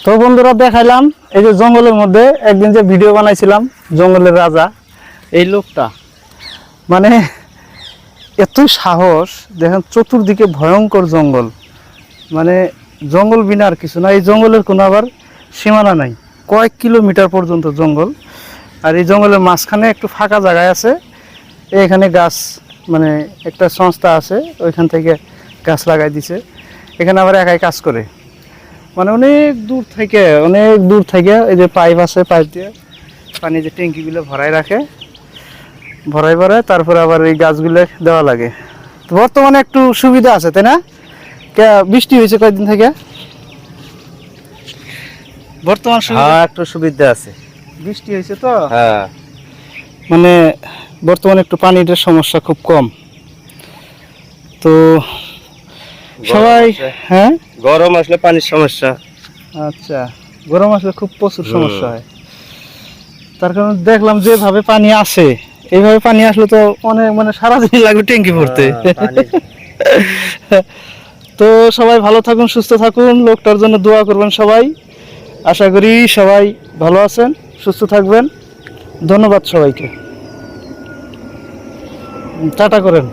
তো বন্ধুরা দেখাইলাম এই যে জঙ্গলের মধ্যে একদিন যে ভিডিও বানাইছিলাম জঙ্গলের রাজা এই লোকটা, মানে এত সাহস দেখেন, চতুর্দিকে ভয়ঙ্কর জঙ্গল, মানে জঙ্গল বিনা আর কিছু না। এই জঙ্গলের কোনো আবার সীমানা নাই, কয়েক কিলোমিটার পর্যন্ত জঙ্গল। আর এই জঙ্গলের মাঝখানে একটু ফাঁকা জায়গায় আছে, এখানে গাছ, মানে একটা সংস্থা আছে ওইখান থেকে গাছ লাগাই দিছে। এখানে আবার একাই কাজ করে, মানে অনেক দূর থেকে এই যে পাইপ আছে, পাইপ দিয়ে পানি যে ট্যাঙ্কিগুলো ভরায় তারপরে আবার এই গাছগুলো দেওয়া লাগে। তো বর্তমানে একটু সুবিধা আছে, তাই না? বৃষ্টি হয়েছে কয়েকদিন থেকে, বর্তমান একটু সুবিধা আছে, বৃষ্টি হয়েছে তো হ্যাঁ, মানে বর্তমানে একটু পানির সমস্যা খুব কম। তো সবাই, হ্যাঁ গরম আসলে পানির সমস্যা। আচ্ছা, গরম আসলে খুব প্রচুর সমস্যা হয়। তার কারণে দেখলাম যেভাবে পানি আসে, এইভাবে পানি আসলে তো অনেক, মানে সারাদিন লাগবে ট্যাঙ্কি ভরতে। তো সবাই ভালো থাকুন, সুস্থ থাকুন, লোকটার জন্য দোয়া করবেন সবাই। আশা করি সবাই ভালো আছেন, সুস্থ থাকবেন। ধন্যবাদ সবাইকে, টাটা করেন।